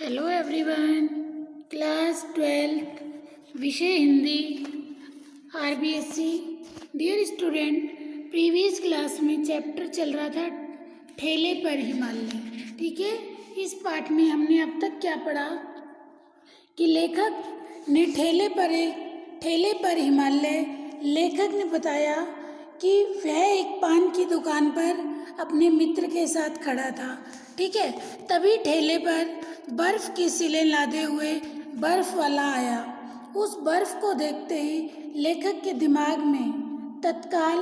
Hello everyone, class 12 विषय Hindi RBSC. Dear student, previous class में chapter चल रहा था ठेले पर हिमालय। ठीक है, इस पाठ में हमने अब तक क्या पढ़ा कि लेखक ने ठेले पर हिमालय लेखक ने बताया कि वह एक पान की दुकान पर अपने मित्र के साथ खड़ा था। ठीक है, तभी ठेले पर बर्फ की सिलें लादे हुए बर्फ वाला आया। उस बर्फ को देखते ही लेखक के दिमाग में तत्काल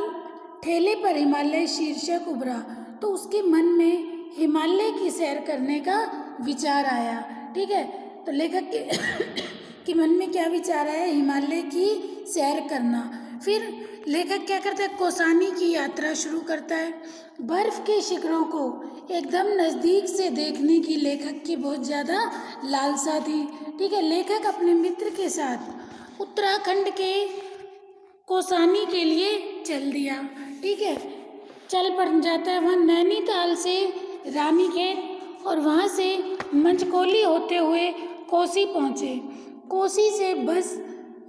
ठेले पर हिमालय शीर्षक उभरा, तो उसके मन में हिमालय की सैर करने का विचार आया। ठीक है, तो लेखक के मन में क्या विचार आया? हिमालय की सैर करना। फिर लेखक क्या करता है? कौसानी की यात्रा शुरू करता है। बर्फ के शिखरों को एकदम नज़दीक से देखने की लेखक की बहुत ज़्यादा लालसा थी। ठीक है, लेखक अपने मित्र के साथ उत्तराखंड के कौसानी के लिए चल दिया। ठीक है, चल पड़ जाता है। वहाँ नैनीताल से रानीखेत और वहाँ से मंचकोली होते हुए कोसी पहुँचे। कोसी से बस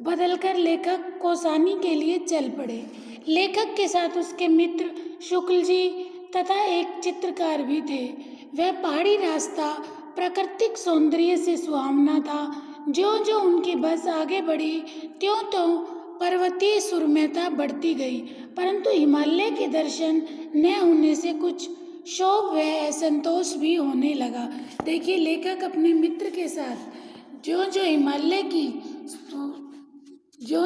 बदलकर लेखक कौसानी के लिए चल पड़े। लेखक के साथ उसके मित्र शुक्ल जी तथा एक चित्रकार भी थे। वह पहाड़ी रास्ता प्राकृतिक सौंदर्य से सुहावना था। ज्यों ज्यों उनकी बस आगे बढ़ी त्यों त्यों पर्वतीय सुरम्यता बढ़ती गई, परंतु हिमालय के दर्शन न होने से कुछ क्षोभ व असंतोष भी होने लगा। देखिए, लेखक अपने मित्र के साथ ज्यों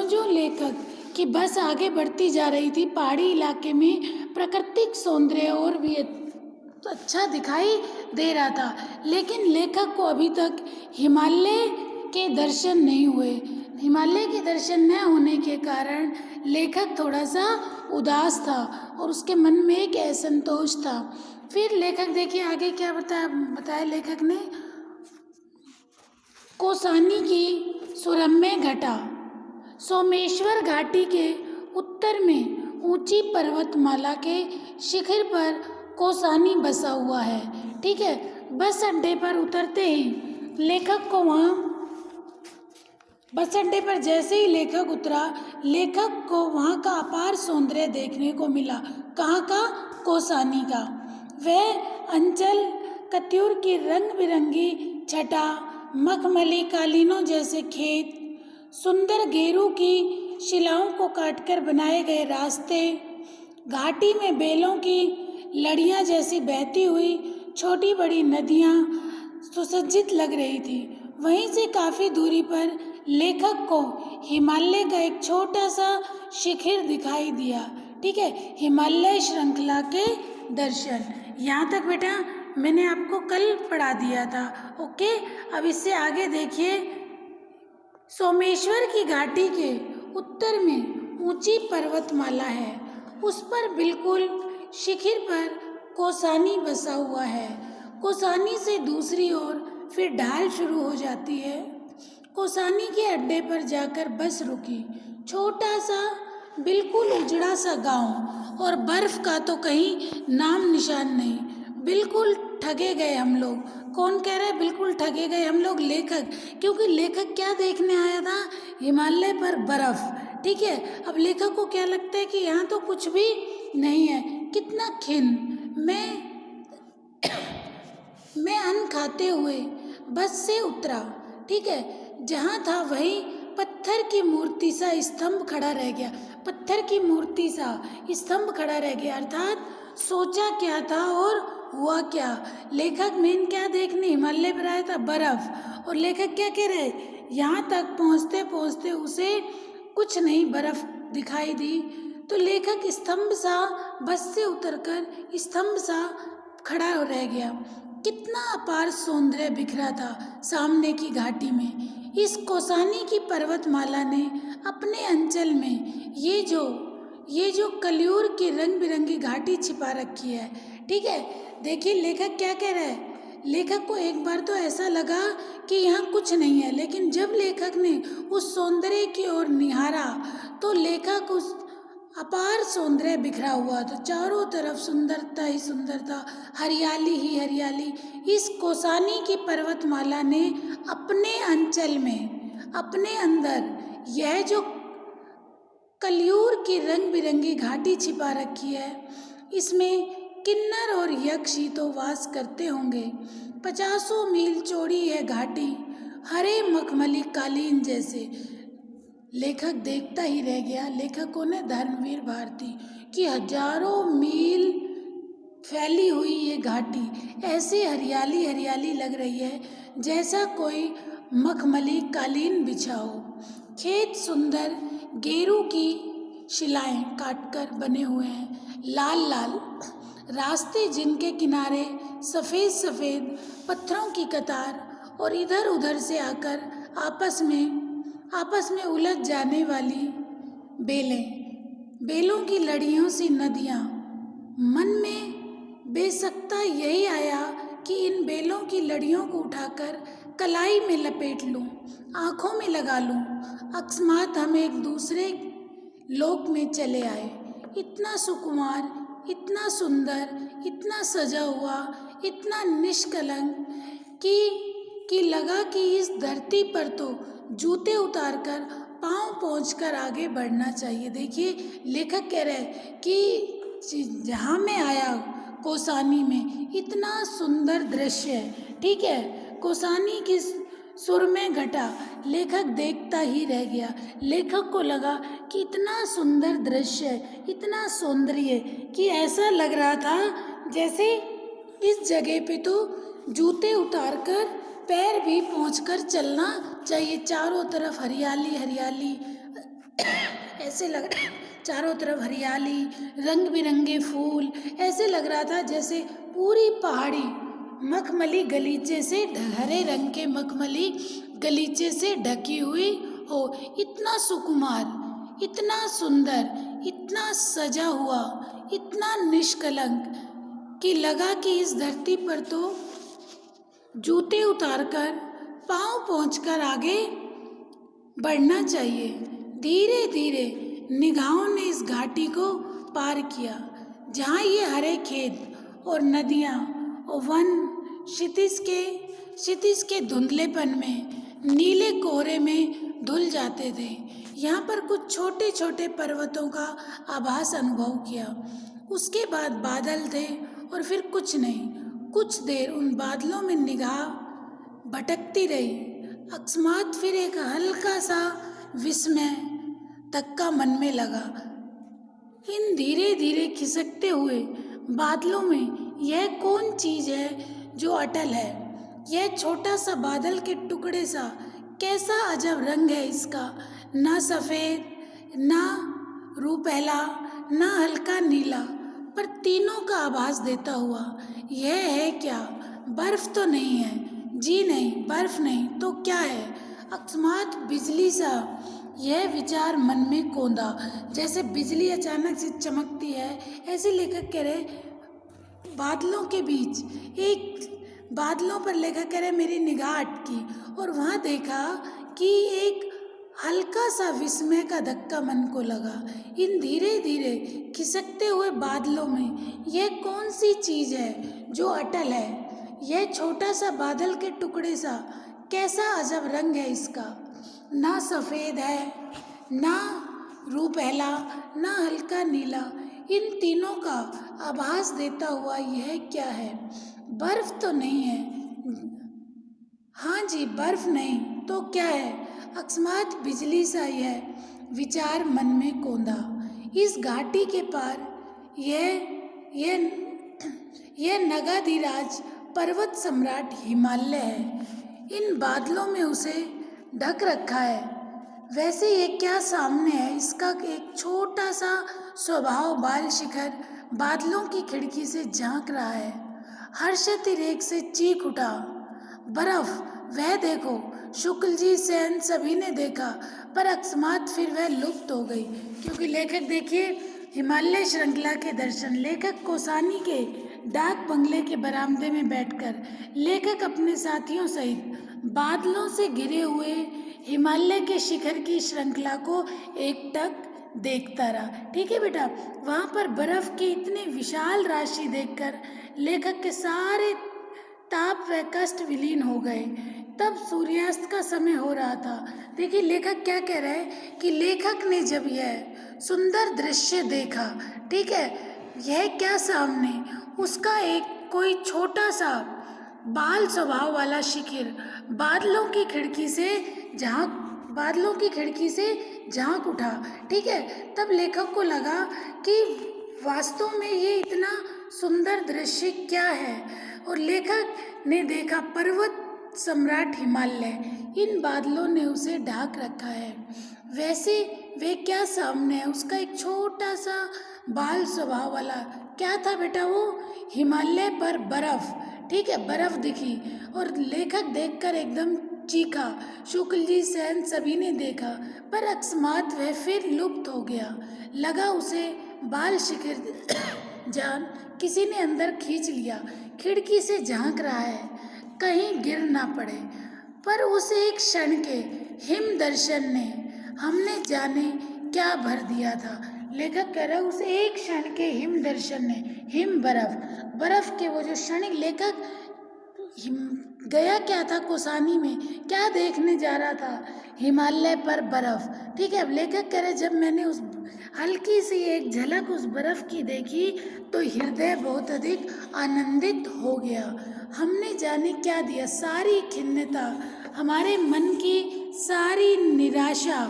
ज्यों लेखक की बस आगे बढ़ती जा रही थी, पहाड़ी इलाके में प्राकृतिक सौंदर्य और भी अच्छा दिखाई दे रहा था, लेकिन लेखक को अभी तक हिमालय के दर्शन नहीं हुए। हिमालय के दर्शन न होने के कारण लेखक थोड़ा सा उदास था और उसके मन में एक असंतोष था। फिर लेखक देखिए आगे क्या बताया लेखक ने। कौसानी की सुरम्य घटा सोमेश्वर घाटी के उत्तर में ऊंची पर्वतमाला के शिखर पर कौसानी बसा हुआ है। ठीक है, बस अड्डे पर उतरते ही लेखक को बस अड्डे पर जैसे ही लेखक उतरा, लेखक को वहाँ का अपार सौंदर्य देखने को मिला। कहाँ का? कौसानी का। वह अंचल कत्यूर की रंग बिरंगी छटा, मखमली कालीनों जैसे खेत, सुंदर गेरू की शिलाओं को काटकर बनाए गए रास्ते, घाटी में बेलों की लड़ियाँ जैसी बहती हुई छोटी बड़ी नदियाँ सुसज्जित लग रही थी। वहीं से काफ़ी दूरी पर लेखक को हिमालय का एक छोटा सा शिखर दिखाई दिया। ठीक है, हिमालय श्रृंखला के दर्शन। यहाँ तक बेटा मैंने आपको कल पढ़ा दिया था। ओके, अब इससे आगे देखिए। सोमेश्वर की घाटी के उत्तर में ऊंची पर्वतमाला है, उस पर बिल्कुल शिखर पर कौसानी बसा हुआ है। कौसानी से दूसरी ओर फिर ढाल शुरू हो जाती है। कौसानी के अड्डे पर जाकर बस रुकी। छोटा सा बिल्कुल उजड़ा सा गांव, और बर्फ का तो कहीं नाम निशान नहीं। बिल्कुल ठगे गए हम लोग। कौन कह रहा है बिल्कुल ठगे गए हम लोग? लेखक। क्योंकि लेखक क्या देखने आया था? हिमालय पर बर्फ। ठीक है, अब लेखक को क्या लगता है कि यहाँ तो कुछ भी नहीं है, कितना खिन। मैं अन्न खाते हुए बस से उतरा। ठीक है, जहाँ था वहीं पत्थर की मूर्ति सा स्तंभ खड़ा रह गया। पत्थर की मूर्ति सा स्तंभ खड़ा रह गया, अर्थात सोचा क्या था और हुआ क्या। लेखक मेन क्या देखने हिमालय पर आया था? बर्फ। और लेखक क्या कह रहे? यहाँ तक पहुँचते पहुँचते उसे कुछ नहीं बर्फ दिखाई दी, तो लेखक स्तंभ सा बस से उतरकर स्तंभ सा खड़ा रह गया। कितना अपार सौंदर्य बिखरा था सामने की घाटी में। इस कौसानी की पर्वतमाला ने अपने अंचल में ये जो कलियूर की रंग बिरंगी घाटी छिपा रखी है। ठीक है, देखिए लेखक क्या कह रहा है। लेखक को एक बार तो ऐसा लगा कि यहाँ कुछ नहीं है, लेकिन जब लेखक ने उस सौंदर्य की ओर निहारा तो लेखक उस अपार सौंदर्य बिखरा हुआ था, चारों तरफ सुंदरता ही सुंदरता, हरियाली ही हरियाली। इस कौसानी की पर्वतमाला ने अपने अंचल में, अपने अंदर यह जो कलियूर की रंग बिरंगी घाटी छिपा रखी है, इसमें किन्नर और यक्ष ही तो वास करते होंगे। 50 मील चौड़ी यह घाटी हरे मखमली कालीन जैसे। लेखक देखता ही रह गया। लेखक कौन है? धर्मवीर भारती। कि हजारों मील फैली हुई ये घाटी ऐसी हरियाली हरियाली लग रही है जैसा कोई मखमली कालीन बिछा हो। खेत सुंदर गेरू की शिलाएं काटकर बने हुए हैं, लाल लाल रास्ते जिनके किनारे सफ़ेद सफ़ेद पत्थरों की कतार और इधर उधर से आकर आपस में उलझ जाने वाली बेलों की लड़ियों सी नदियाँ। मन में बेसकता यही आया कि इन बेलों की लड़ियों को उठाकर कलाई में लपेट लूं, आँखों में लगा लूं। अकस्मात हम एक दूसरे लोक में चले आए। इतना सुकुमार, इतना सुंदर, इतना सजा हुआ, इतना निष्कलंक कि लगा कि इस धरती पर तो जूते उतारकर पाँव पोंछकर आगे बढ़ना चाहिए। देखिए लेखक कह रहे हैं कि जहाँ मैं आया कौसानी में इतना सुंदर दृश्य है, ठीक है। कौसानी की सुर में घटा, लेखक देखता ही रह गया। लेखक को लगा कि इतना सुंदर दृश्य है, इतना सौंदर्य कि ऐसा लग रहा था जैसे इस जगह पे तो जूते उतारकर पैर भी पोंछकर चलना चाहिए। चारों तरफ हरियाली हरियाली ऐसे लग रहा, चारों तरफ हरियाली, रंग बिरंगे फूल। ऐसे लग रहा था जैसे पूरी पहाड़ी मखमली गलीचे से, हरे रंग के मखमली गलीचे से ढकी हुई हो। इतना सुकुमार, इतना सुंदर, इतना सजा हुआ, इतना निष्कलंक कि लगा कि इस धरती पर तो जूते उतारकर पाँव पोंछकर आगे बढ़ना चाहिए। धीरे धीरे निगाहों ने इस घाटी को पार किया जहाँ ये हरे खेत और नदियाँ और वन क्षितिज के धुंधलेपन में, नीले कोहरे में धुल जाते थे। यहाँ पर कुछ छोटे छोटे पर्वतों का आभास अनुभव किया। उसके बाद बादल थे और फिर कुछ नहीं। कुछ देर उन बादलों में निगाह भटकती रही। अकस्मात फिर एक हल्का सा विस्मय धक्का मन में लगा। इन धीरे धीरे खिसकते हुए बादलों में यह कौन चीज है जो अटल है? यह छोटा सा बादल के टुकड़े सा कैसा अजब रंग है इसका, ना सफ़ेद, ना रुपहला, ना हल्का नीला, पर तीनों का आभास देता हुआ। यह है क्या? बर्फ तो नहीं है? जी नहीं, बर्फ नहीं तो क्या है? अकस्मात बिजली सा यह विचार मन में कौंधा। जैसे बिजली अचानक से चमकती है, ऐसे लेखक कह रहे बादलों के बीच एक बादलों पर लेखक कह रहे मेरी निगाह अटकी और वहाँ देखा कि एक हल्का सा विस्मय का धक्का मन को लगा। इन धीरे धीरे खिसकते हुए बादलों में यह कौन सी चीज़ है जो अटल है? यह छोटा सा बादल के टुकड़े सा कैसा अजब रंग है इसका, ना सफ़ेद है, ना रुपहला, ना हल्का नीला, इन तीनों का आभास देता हुआ यह क्या है? बर्फ तो नहीं है? हाँ जी, बर्फ नहीं तो क्या है? अकस्मात बिजली सा यह विचार मन में कौंधा। इस घाटी के पार यह नगाधिराज पर्वत सम्राट हिमालय है। इन बादलों में उसे ढक रखा है। वैसे ये क्या सामने है? इसका एक छोटा सा स्वभाव बाल शिखर बादलों की खिड़की से झांक रहा है। हर्षातिरेक से चीख उठा, बर्फ! वह देखो! शुक्ल जी, सेन सभी ने देखा, पर अकस्मात फिर वह लुप्त हो गई। क्योंकि लेखक देखिए हिमालय श्रृंखला के दर्शन, लेखक कौसानी के डाक बंगले के बरामदे में बैठकर लेखक अपने साथियों सहित बादलों से घिरे हुए हिमालय के शिखर की श्रृंखला को एकटक देखता रहा। ठीक है बेटा, वहाँ पर बर्फ की इतनी विशाल राशि देखकर लेखक के सारे ताप व कष्ट विलीन हो गए। तब सूर्यास्त का समय हो रहा था। देखिए लेखक क्या कह रहा है कि लेखक ने जब यह सुंदर दृश्य देखा, ठीक है, यह क्या सामने उसका एक कोई छोटा सा बाल स्वभाव वाला शिखिर बादलों की खिड़की से झांक उठा। ठीक है, तब लेखक को लगा कि वास्तव में ये इतना सुंदर दृश्य क्या है, और लेखक ने देखा पर्वत सम्राट हिमालय, इन बादलों ने उसे ढाक रखा है। वैसे वे क्या सामने है, उसका एक छोटा सा बाल स्वभाव वाला क्या था बेटा, वो हिमालय पर बर्फ। ठीक है, बर्फ दिखी और लेखक देखकर एकदम चीखा। शुक्ल जी, सेन सभी ने देखा, पर अकस्मात वह फिर लुप्त हो गया। लगा उसे बाल शिखर जान किसी ने अंदर खींच लिया। खिड़की से झांक रहा है कहीं गिर ना पड़े, पर उस एक क्षण के हिम दर्शन ने हमने जाने क्या भर दिया था। लेखक कह रहा है उस एक क्षण के हिम दर्शन ने, हिम बर्फ के वो जो क्षणिक, लेखक गया क्या था कौसानी में, क्या देखने जा रहा था, हिमालय पर बर्फ। ठीक है, अब लेखक कह रहे जब मैंने उस हल्की सी एक झलक उस बर्फ की देखी तो हृदय बहुत अधिक आनंदित हो गया। हमने जाने क्या दिया, सारी खिन्नता, हमारे मन की सारी निराशा,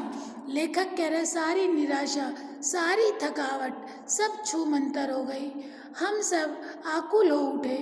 लेखक कह रहे सारी निराशा, सारी थकावट सब छूमंतर हो गई। हम सब आकुल हो उठे।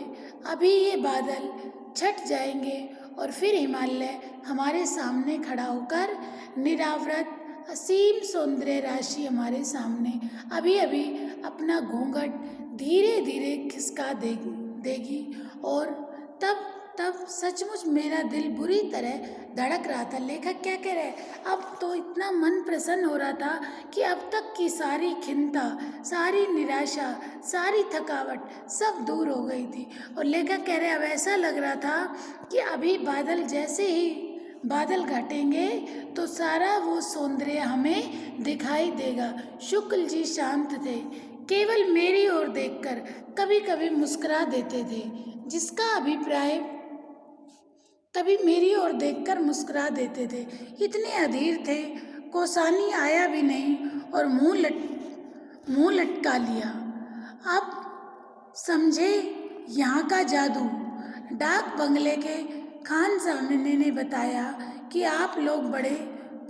अभी ये बादल छट जाएंगे और फिर हिमालय हमारे सामने खड़ा होकर निरावृत असीम सौंदर्य राशि हमारे सामने अभी अभी अपना घूंघट धीरे धीरे खिसका देगी। और तब सचमुच मेरा दिल बुरी तरह धड़क रहा था। लेखक क्या कह रहे हैं, अब तो इतना मन प्रसन्न हो रहा था कि अब तक की सारी खिन्नता, सारी निराशा, सारी थकावट सब दूर हो गई थी। और लेखक कह रहे अब ऐसा लग रहा था कि अभी बादल जैसे ही बादल घटेंगे तो सारा वो सौंदर्य हमें दिखाई देगा। शुक्ल जी शांत थे, केवल मेरी ओर देखकर कभी कभी मुस्कुरा देते थे, जिसका अभिप्राय कभी मेरी ओर देखकर मुस्कुरा देते थे। इतने अधीर थे, कौसानी आया भी नहीं और मुंह लटका लिया। अब समझे यहाँ का जादू। डाक बंगले के खान सामने ने बताया कि आप लोग बड़े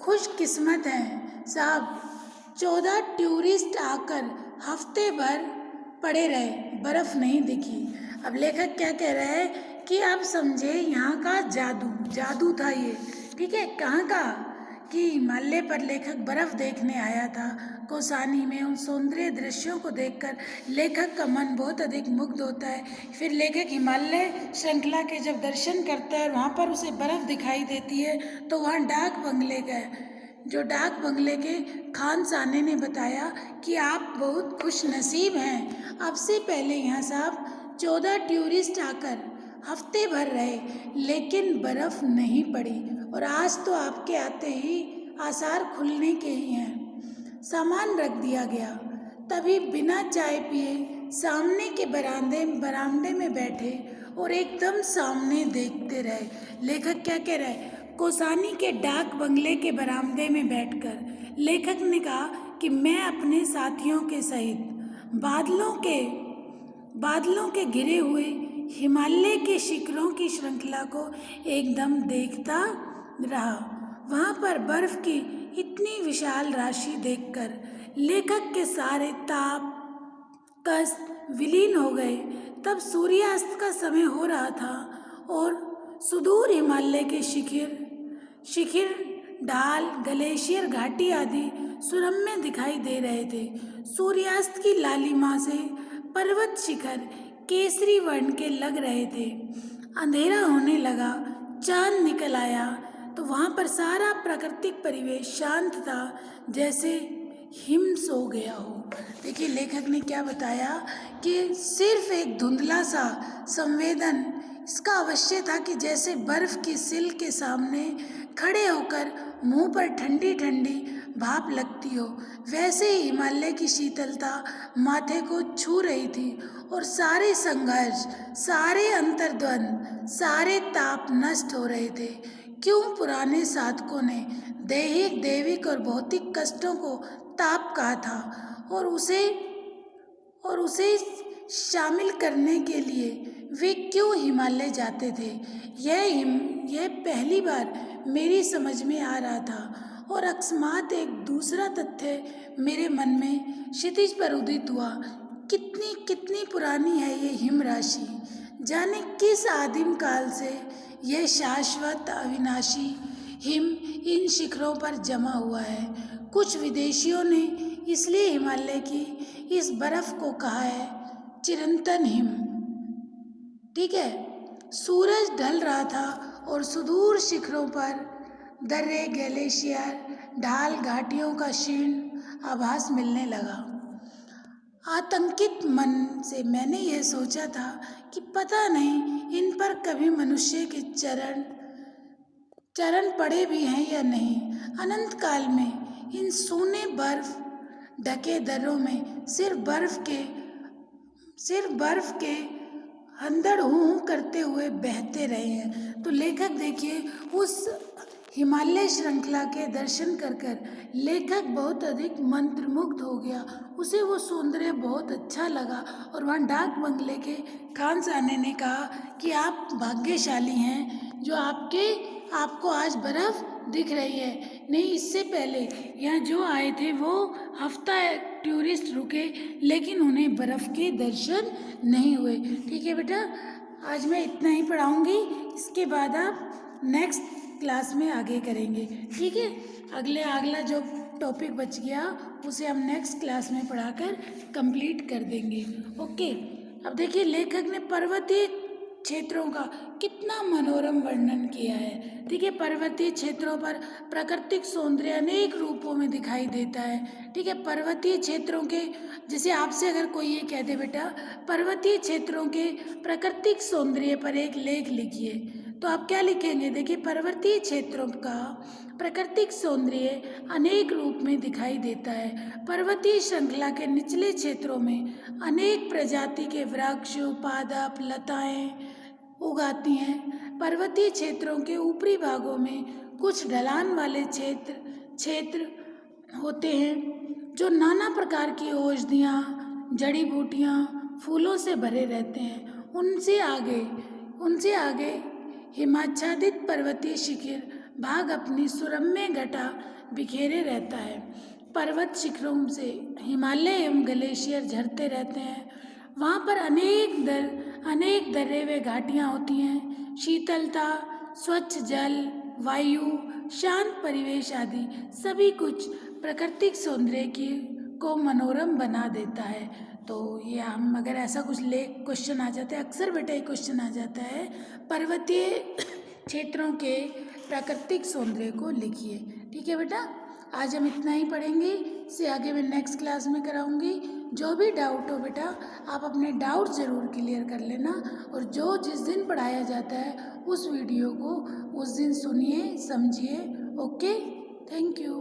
खुशकिस्मत हैं साहब, 14 टूरिस्ट आकर हफ्ते भर पड़े रहे, बर्फ नहीं दिखी। अब लेखक क्या कह रहा है कि आप समझे यहाँ का जादू था ये। ठीक है, कहाँ का, कि हिमालय पर लेखक बर्फ देखने आया था। कौसानी में उन सौंदर्य दृश्यों को देखकर लेखक का मन बहुत अधिक मुग्ध होता है। फिर लेखक हिमालय श्रृंखला के जब दर्शन करता है और वहाँ पर उसे बर्फ दिखाई देती है तो वहाँ डाक बंगले गए, जो डाक बंगले के खान साने ने बताया कि आप बहुत खुश नसीब हैं। अब से पहले यहाँ साहब 14 टूरिस्ट आकर हफ्ते भर रहे, लेकिन बर्फ नहीं पड़ी, और आज तो आपके आते ही आसार खुलने के ही हैं। सामान रख दिया गया। तभी बिना चाय पिए सामने के बरामदे में बैठे और एकदम सामने देखते रहे। लेखक क्या कह रहा है, कौसानी के डाक बंगले के बरामदे में बैठकर लेखक ने कहा कि मैं अपने साथियों के सहित बादलों के घिरे हुए हिमालय के शिखरों की श्रृंखला को एकदम देखता रहा। वहाँ पर बर्फ की इतनी विशाल राशि देखकर लेखक के सारे ताप कष्ट विलीन हो गए। तब सूर्यास्त का समय हो रहा था और सुदूर हिमालय के शिखर ढाल, ग्लेशियर घाटी आदि सुरम्य दिखाई दे रहे थे। सूर्यास्त की लालिमा से पर्वत शिखर केसरी वर्ण के लग रहे थे। अंधेरा होने लगा, चांद निकल आया तो वहाँ पर सारा प्राकृतिक परिवेश शांत था, जैसे हिम सो गया हो। देखिए लेखक ने क्या बताया कि सिर्फ एक धुंधला सा संवेदन इसका अवश्य था कि जैसे बर्फ की सिल के सामने खड़े होकर मुंह पर ठंडी ठंडी भाप लगती हो, वैसे ही हिमालय की शीतलता माथे को छू रही थी और सारे संघर्ष, सारे अंतर्द्वंद, सारे ताप नष्ट हो रहे थे। क्यों पुराने साधकों ने दैहिक, दैविक और भौतिक कष्टों को ताप कहा था और उसे शामिल करने के लिए वे क्यों हिमालय जाते थे, यह पहली बार मेरी समझ में आ रहा था। और अकस्मात एक दूसरा तथ्य मेरे मन में क्षितिज पर उदित हुआ। कितनी कितनी पुरानी है ये हिम राशि, जाने किस आदिम काल से यह शाश्वत अविनाशी हिम इन शिखरों पर जमा हुआ है। कुछ विदेशियों ने इसलिए हिमालय की इस बर्फ को कहा है चिरंतन हिम। ठीक है। सूरज ढल रहा था और सुदूर शिखरों पर दर्रे, ग्लेशियर, ढाल, घाटियों का क्षीण आभास मिलने लगा। आतंकित मन से मैंने यह सोचा था कि पता नहीं इन पर कभी मनुष्य के चरण पड़े भी हैं या नहीं। अनंत काल में इन सूने बर्फ ढके दर्रों में सिर्फ बर्फ के अंदर हूँ करते हुए बहते रहे हैं। तो लेखक देखिए, उस हिमालय श्रृंखला के दर्शन कर कर लेखक बहुत अधिक मंत्रमुग्ध हो गया। उसे वो सौंदर्य बहुत अच्छा लगा और वहाँ डाक बंगले के खान साने ने कहा कि आप भाग्यशाली हैं जो आपको आज बर्फ़ दिख रही है। नहीं, इससे पहले यहाँ जो आए थे वो हफ्ता टूरिस्ट रुके, लेकिन उन्हें बर्फ़ के दर्शन नहीं हुए। ठीक है बेटा, आज मैं इतना ही पढ़ाऊँगी, इसके बाद आप नेक्स्ट क्लास में आगे करेंगे। ठीक है, अगला जो टॉपिक बच गया उसे हम नेक्स्ट क्लास में पढ़ाकर कंप्लीट कर देंगे। ओके। अब देखिए, लेखक ने पर्वतीय क्षेत्रों का कितना मनोरम वर्णन किया है। ठीक है, पर्वतीय क्षेत्रों पर प्राकृतिक सौंदर्य अनेक रूपों में दिखाई देता है। ठीक है, पर्वतीय क्षेत्रों के, जैसे आपसे अगर कोई ये कह दे बेटा पर्वतीय क्षेत्रों के प्राकृतिक सौंदर्य पर एक लेख लिखिए, तो आप क्या लिखेंगे? देखिए, पर्वतीय क्षेत्रों का प्राकृतिक सौंदर्य अनेक रूप में दिखाई देता है। पर्वतीय श्रृंखला के निचले क्षेत्रों में अनेक प्रजाति के वृक्ष, पादप, लताएं उगाती हैं। पर्वतीय क्षेत्रों के ऊपरी भागों में कुछ ढलान वाले क्षेत्र होते हैं जो नाना प्रकार की औषधियाँ, जड़ी बूटियाँ, फूलों से भरे रहते हैं। उनसे आगे हिमाच्छादित पर्वतीय शिखर भाग अपनी सुरम्य घटा बिखेरे रहता है। पर्वत शिखरों से हिमालय एवं ग्लेशियर झरते रहते हैं। वहाँ पर अनेक दर्रे व घाटियाँ होती हैं। शीतलता, स्वच्छ जल, वायु, शांत परिवेश आदि सभी कुछ प्राकृतिक सौंदर्य को मनोरम बना देता है। तो ये हम अगर ऐसा कुछ क्वेश्चन आ जाता है, अक्सर बेटा एक क्वेश्चन आ जाता है, पर्वतीय क्षेत्रों के प्राकृतिक सौंदर्य को लिखिए। ठीक है बेटा, आज हम इतना ही पढ़ेंगे, इससे आगे मैं नेक्स्ट क्लास में कराऊंगी। जो भी डाउट हो बेटा आप अपने डाउट ज़रूर क्लियर कर लेना, और जिस दिन पढ़ाया जाता है उस वीडियो को उस दिन सुनिए, समझिए। Okay, thank you.